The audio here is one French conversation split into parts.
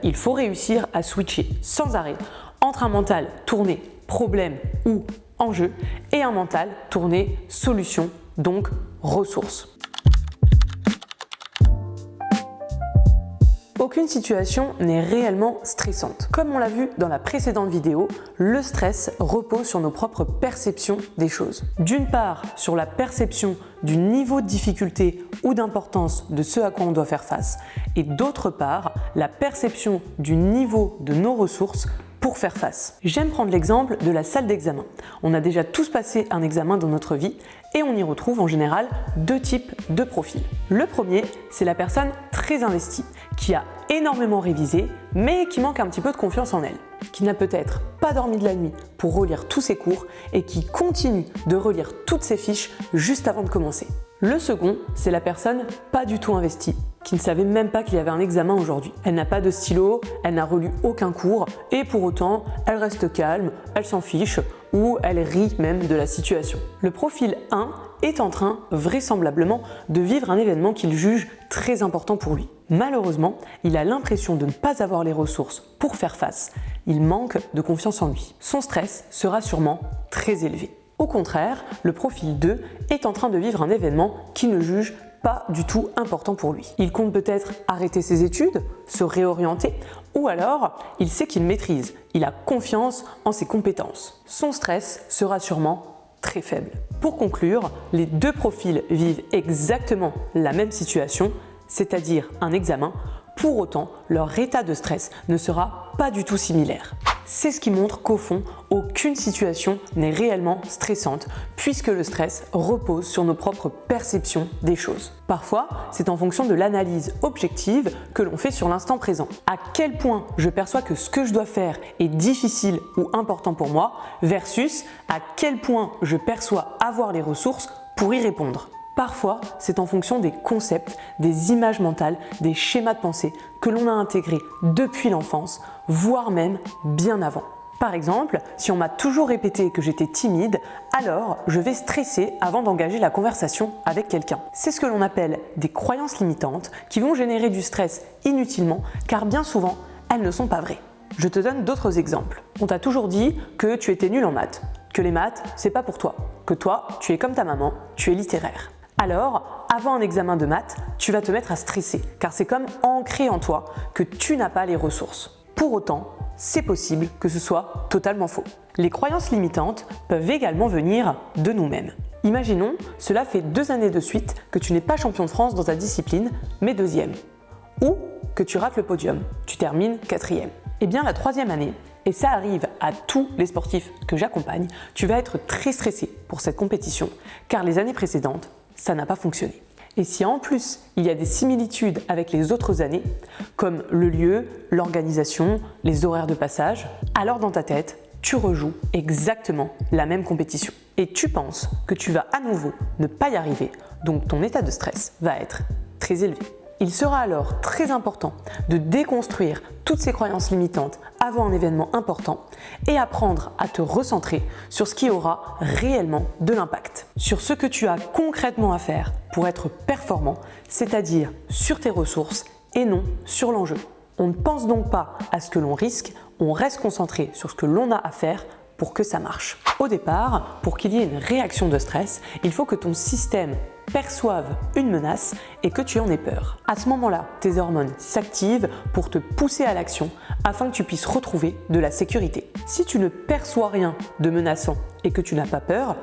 Il faut réussir à switcher sans arrêt entre un mental tourné problème ou enjeu et un mental tourné solution, donc ressources. Aucune situation n'est réellement stressante. Comme on l'a vu dans la précédente vidéo, le stress repose sur nos propres perceptions des choses. D'une part, sur la perception du niveau de difficulté ou d'importance de ce à quoi on doit faire face, et d'autre part, la perception du niveau de nos ressources pour faire face. J'aime prendre l'exemple de la salle d'examen. On a déjà tous passé un examen dans notre vie et on y retrouve en général deux types de profils. Le premier, c'est la personne très investie, qui a énormément révisé, mais qui manque un petit peu de confiance en elle, qui n'a peut-être pas dormi de la nuit pour relire tous ses cours et qui continue de relire toutes ses fiches juste avant de commencer. Le second, c'est la personne pas du tout investie, qui ne savait même pas qu'il y avait un examen aujourd'hui. Elle n'a pas de stylo, elle n'a relu aucun cours et pour autant, elle reste calme, elle s'en fiche ou elle rit même de la situation. Le profil 1 est en train, vraisemblablement, de vivre un événement qu'il juge très important pour lui. Malheureusement, il a l'impression de ne pas avoir les ressources pour faire face. Il manque de confiance en lui. Son stress sera sûrement très élevé. Au contraire, le profil 2 est en train de vivre un événement qu'il ne juge pas du tout important pour lui. Il compte peut-être arrêter ses études, se réorienter, ou alors il sait qu'il maîtrise, il a confiance en ses compétences. Son stress sera sûrement très faible. Pour conclure, les deux profils vivent exactement la même situation, c'est-à-dire un examen. Pour autant, leur état de stress ne sera pas du tout similaire. C'est ce qui montre qu'au fond, aucune situation n'est réellement stressante puisque le stress repose sur nos propres perceptions des choses. Parfois, c'est en fonction de l'analyse objective que l'on fait sur l'instant présent. À quel point je perçois que ce que je dois faire est difficile ou important pour moi versus à quel point je perçois avoir les ressources pour y répondre. Parfois, c'est en fonction des concepts, des images mentales, des schémas de pensée que l'on a intégrés depuis l'enfance, voire même bien avant. Par exemple, si on m'a toujours répété que j'étais timide, alors je vais stresser avant d'engager la conversation avec quelqu'un. C'est ce que l'on appelle des croyances limitantes qui vont générer du stress inutilement car bien souvent, elles ne sont pas vraies. Je te donne d'autres exemples. On t'a toujours dit que tu étais nul en maths, que les maths, c'est pas pour toi, que toi, tu es comme ta maman, tu es littéraire. Alors, avant un examen de maths, tu vas te mettre à stresser, car c'est comme ancré en toi que tu n'as pas les ressources. Pour autant, c'est possible que ce soit totalement faux. Les croyances limitantes peuvent également venir de nous-mêmes. Imaginons, cela fait 2 années de suite que tu n'es pas champion de France dans ta discipline, mais 2e. Ou que tu rates le podium, tu termines 4e. Eh bien, la 3e année, et ça arrive à tous les sportifs que j'accompagne, tu vas être très stressé pour cette compétition, car les années précédentes, ça n'a pas fonctionné. Et si en plus il y a des similitudes avec les autres années, comme le lieu, l'organisation, les horaires de passage, alors dans ta tête, tu rejoues exactement la même compétition. Et tu penses que tu vas à nouveau ne pas y arriver, donc ton état de stress va être très élevé. Il sera alors très important de déconstruire toutes ces croyances limitantes avant un événement important et apprendre à te recentrer sur ce qui aura réellement de l'impact, sur ce que tu as concrètement à faire pour être performant, c'est-à-dire sur tes ressources et non sur l'enjeu. On ne pense donc pas à ce que l'on risque, on reste concentré sur ce que l'on a à faire pour que ça marche. Au départ, pour qu'il y ait une réaction de stress, il faut que ton système perçoive une menace et que tu en aies peur. À ce moment-là, tes hormones s'activent pour te pousser à l'action afin que tu puisses retrouver de la sécurité. Si tu ne perçois rien de menaçant et que tu n'as pas peur,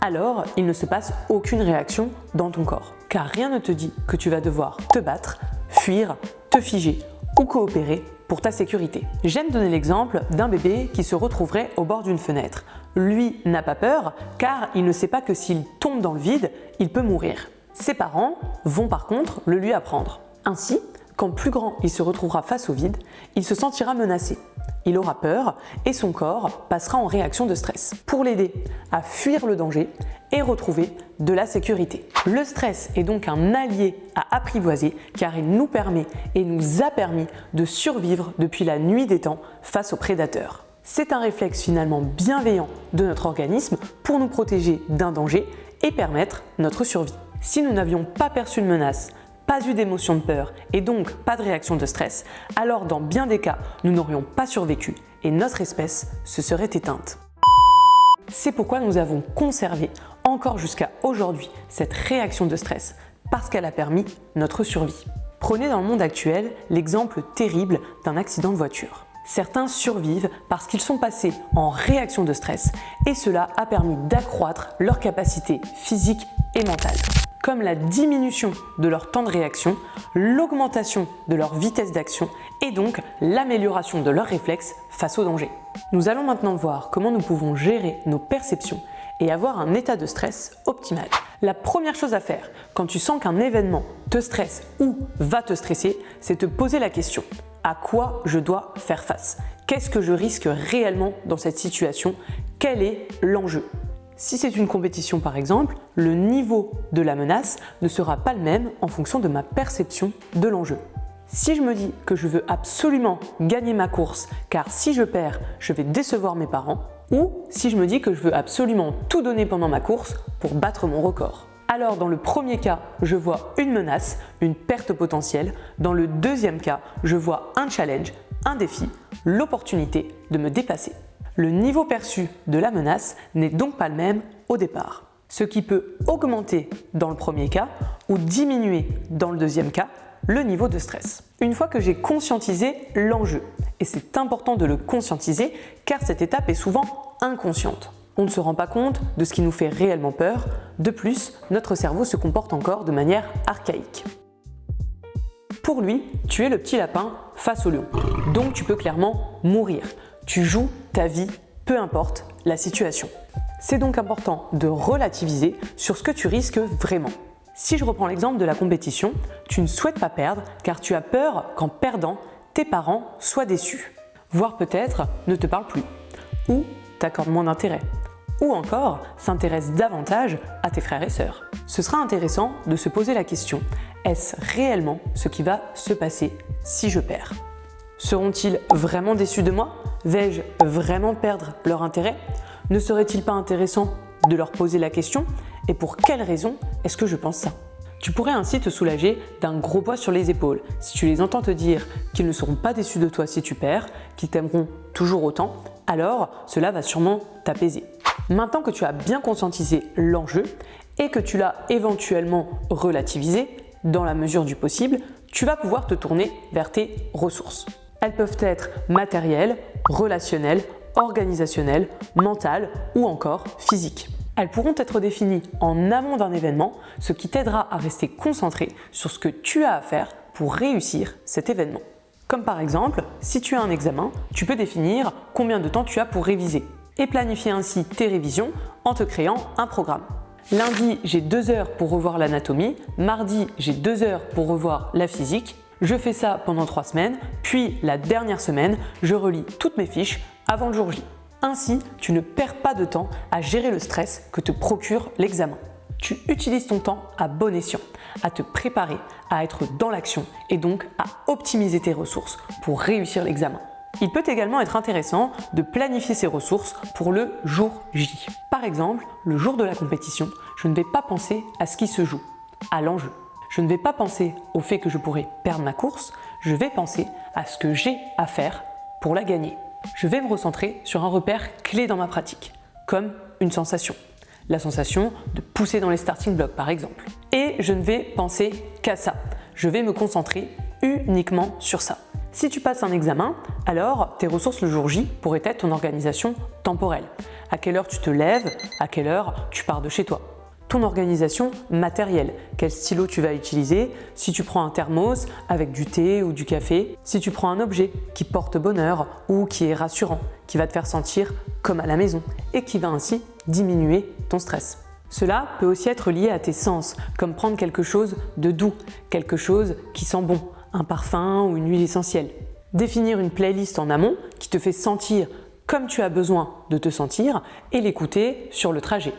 alors il ne se passe aucune réaction dans ton corps. Car rien ne te dit que tu vas devoir te battre, fuir, te figer ou coopérer pour ta sécurité. J'aime donner l'exemple d'un bébé qui se retrouverait au bord d'une fenêtre. Lui n'a pas peur car il ne sait pas que s'il tombe dans le vide, il peut mourir. Ses parents vont par contre le lui apprendre. Ainsi, quand plus grand il se retrouvera face au vide, il se sentira menacé. Il aura peur et son corps passera en réaction de stress pour l'aider à fuir le danger et retrouver de la sécurité. Le stress est donc un allié à apprivoiser car il nous permet et nous a permis de survivre depuis la nuit des temps face aux prédateurs. C'est un réflexe finalement bienveillant de notre organisme pour nous protéger d'un danger et permettre notre survie. Si nous n'avions pas perçu de menace, pas eu d'émotion de peur et donc pas de réaction de stress, alors dans bien des cas, nous n'aurions pas survécu et notre espèce se serait éteinte. C'est pourquoi nous avons conservé encore jusqu'à aujourd'hui cette réaction de stress, parce qu'elle a permis notre survie. Prenez dans le monde actuel l'exemple terrible d'un accident de voiture. Certains survivent parce qu'ils sont passés en réaction de stress et cela a permis d'accroître leur capacité physique et mentale. Comme la diminution de leur temps de réaction, l'augmentation de leur vitesse d'action et donc l'amélioration de leurs réflexes face au danger. Nous allons maintenant voir comment nous pouvons gérer nos perceptions et avoir un état de stress optimal. La première chose à faire quand tu sens qu'un événement te stresse ou va te stresser, c'est te poser la question: à quoi je dois faire face? Qu'est-ce que je risque réellement dans cette situation? Quel est l'enjeu? Si c'est une compétition par exemple, le niveau de la menace ne sera pas le même en fonction de ma perception de l'enjeu. Si je me dis que je veux absolument gagner ma course car si je perds, je vais décevoir mes parents, ou si je me dis que je veux absolument tout donner pendant ma course pour battre mon record. Alors dans le premier cas, je vois une menace, une perte potentielle. Dans le deuxième cas, je vois un challenge, un défi, l'opportunité de me dépasser. Le niveau perçu de la menace n'est donc pas le même au départ. Ce qui peut augmenter dans le premier cas ou diminuer dans le deuxième cas le niveau de stress. Une fois que j'ai conscientisé l'enjeu, et c'est important de le conscientiser car cette étape est souvent inconsciente. On ne se rend pas compte de ce qui nous fait réellement peur. De plus, notre cerveau se comporte encore de manière archaïque. Pour lui, tu es le petit lapin face au lion. Donc tu peux clairement mourir. Tu joues ta vie, peu importe la situation. C'est donc important de relativiser sur ce que tu risques vraiment. Si je reprends l'exemple de la compétition, tu ne souhaites pas perdre car tu as peur qu'en perdant, tes parents soient déçus, voire peut-être ne te parlent plus, ou t'accordent moins d'intérêt, ou encore s'intéressent davantage à tes frères et sœurs. Ce sera intéressant de se poser la question: est-ce réellement ce qui va se passer si je perds? Seront-ils vraiment déçus de moi? Vais-je vraiment perdre leur intérêt? Ne serait-il pas intéressant de leur poser la question: et pour quelle raison est-ce que je pense ça? Tu pourrais ainsi te soulager d'un gros poids sur les épaules si tu les entends te dire qu'ils ne seront pas déçus de toi si tu perds, qu'ils t'aimeront toujours autant, alors cela va sûrement t'apaiser. Maintenant que tu as bien conscientisé l'enjeu et que tu l'as éventuellement relativisé dans la mesure du possible, tu vas pouvoir te tourner vers tes ressources. Elles peuvent être matérielles, relationnelles, organisationnelles, mentales ou encore physiques. Elles pourront être définies en amont d'un événement, ce qui t'aidera à rester concentré sur ce que tu as à faire pour réussir cet événement. Comme par exemple, si tu as un examen, tu peux définir combien de temps tu as pour réviser et planifier ainsi tes révisions en te créant un programme. Lundi, j'ai 2 heures pour revoir l'anatomie, mardi, j'ai 2 heures pour revoir la physique. Je fais ça pendant 3 semaines, puis la dernière semaine, je relis toutes mes fiches avant le jour J. Ainsi, tu ne perds pas de temps à gérer le stress que te procure l'examen. Tu utilises ton temps à bon escient, à te préparer, à être dans l'action et donc à optimiser tes ressources pour réussir l'examen. Il peut également être intéressant de planifier ses ressources pour le jour J. Par exemple, le jour de la compétition, je ne vais pas penser à ce qui se joue, à l'enjeu. Je ne vais pas penser au fait que je pourrais perdre ma course, je vais penser à ce que j'ai à faire pour la gagner. Je vais me recentrer sur un repère clé dans ma pratique, comme une sensation. La sensation de pousser dans les starting blocks par exemple. Et je ne vais penser qu'à ça. Je vais me concentrer uniquement sur ça. Si tu passes un examen, alors tes ressources le jour J pourraient être ton organisation temporelle. À quelle heure tu te lèves, à quelle heure tu pars de chez toi. Ton organisation matérielle, quel stylo tu vas utiliser, si tu prends un thermos avec du thé ou du café, si tu prends un objet qui porte bonheur ou qui est rassurant, qui va te faire sentir comme à la maison et qui va ainsi diminuer ton stress. Cela peut aussi être lié à tes sens, comme prendre quelque chose de doux, quelque chose qui sent bon, un parfum ou une huile essentielle. Définir une playlist en amont qui te fait sentir comme tu as besoin de te sentir et l'écouter sur le trajet.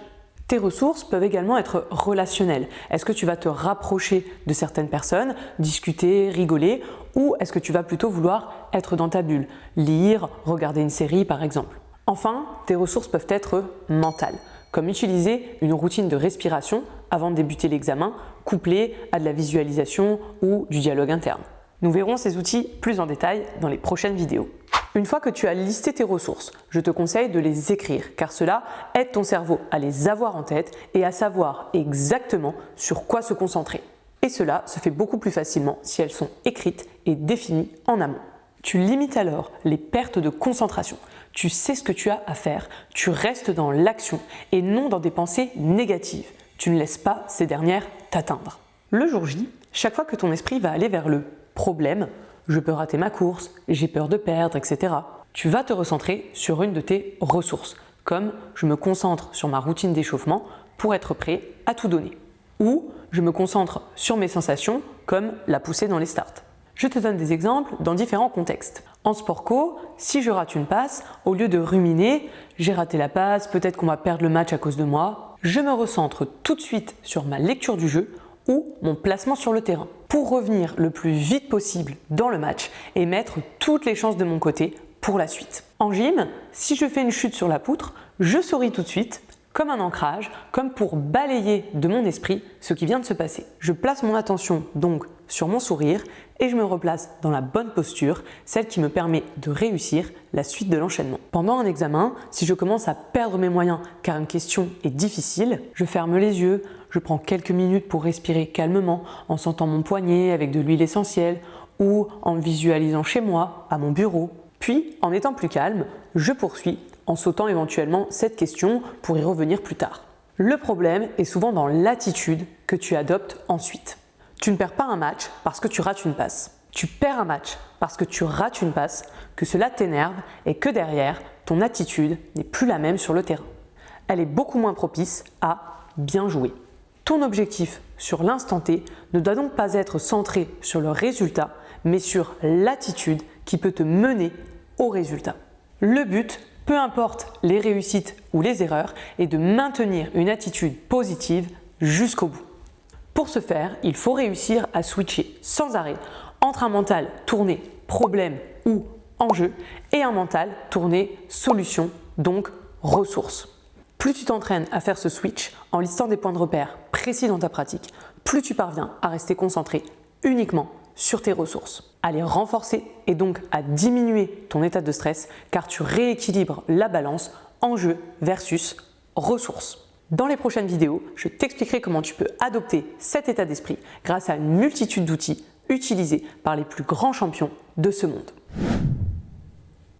Tes ressources peuvent également être relationnelles. Est-ce que tu vas te rapprocher de certaines personnes, discuter, rigoler, ou est-ce que tu vas plutôt vouloir être dans ta bulle, lire, regarder une série par exemple? Enfin, tes ressources peuvent être mentales, comme utiliser une routine de respiration avant de débuter l'examen, couplée à de la visualisation ou du dialogue interne. Nous verrons ces outils plus en détail dans les prochaines vidéos. Une fois que tu as listé tes ressources, je te conseille de les écrire car cela aide ton cerveau à les avoir en tête et à savoir exactement sur quoi se concentrer. Et cela se fait beaucoup plus facilement si elles sont écrites et définies en amont. Tu limites alors les pertes de concentration. Tu sais ce que tu as à faire, tu restes dans l'action et non dans des pensées négatives. Tu ne laisses pas ces dernières t'atteindre. Le jour J, chaque fois que ton esprit va aller vers le problème, je peux rater ma course, j'ai peur de perdre, etc. Tu vas te recentrer sur une de tes ressources, comme je me concentre sur ma routine d'échauffement pour être prêt à tout donner. Ou je me concentre sur mes sensations, comme la poussée dans les starts. Je te donne des exemples dans différents contextes. En sport co, si je rate une passe, au lieu de ruminer, j'ai raté la passe, peut-être qu'on va perdre le match à cause de moi, je me recentre tout de suite sur ma lecture du jeu ou mon placement sur le terrain pour revenir le plus vite possible dans le match et mettre toutes les chances de mon côté pour la suite. En gym, si je fais une chute sur la poutre, je souris tout de suite comme un ancrage, comme pour balayer de mon esprit ce qui vient de se passer. Je place mon attention donc sur mon sourire et je me replace dans la bonne posture, celle qui me permet de réussir la suite de l'enchaînement. Pendant un examen, si je commence à perdre mes moyens car une question est difficile, je ferme les yeux, je prends quelques minutes pour respirer calmement en sentant mon poignet avec de l'huile essentielle ou en me visualisant chez moi, à mon bureau. Puis, en étant plus calme, je poursuis en sautant éventuellement cette question pour y revenir plus tard. Le problème est souvent dans l'attitude que tu adoptes ensuite. Tu ne perds pas un match parce que tu rates une passe. Tu perds un match parce que tu rates une passe, que cela t'énerve et que derrière, ton attitude n'est plus la même sur le terrain. Elle est beaucoup moins propice à bien jouer. Ton objectif sur l'instant T ne doit donc pas être centré sur le résultat, mais sur l'attitude qui peut te mener au résultat. Le but, peu importe les réussites ou les erreurs, est de maintenir une attitude positive jusqu'au bout. Pour ce faire, il faut réussir à switcher sans arrêt entre un mental tourné problème ou enjeu et un mental tourné solution, donc ressources. Plus tu t'entraînes à faire ce switch en listant des points de repère précis dans ta pratique, plus tu parviens à rester concentré uniquement sur tes ressources, à les renforcer et donc à diminuer ton état de stress car tu rééquilibres la balance enjeu versus ressources. Dans les prochaines vidéos, je t'expliquerai comment tu peux adopter cet état d'esprit grâce à une multitude d'outils utilisés par les plus grands champions de ce monde.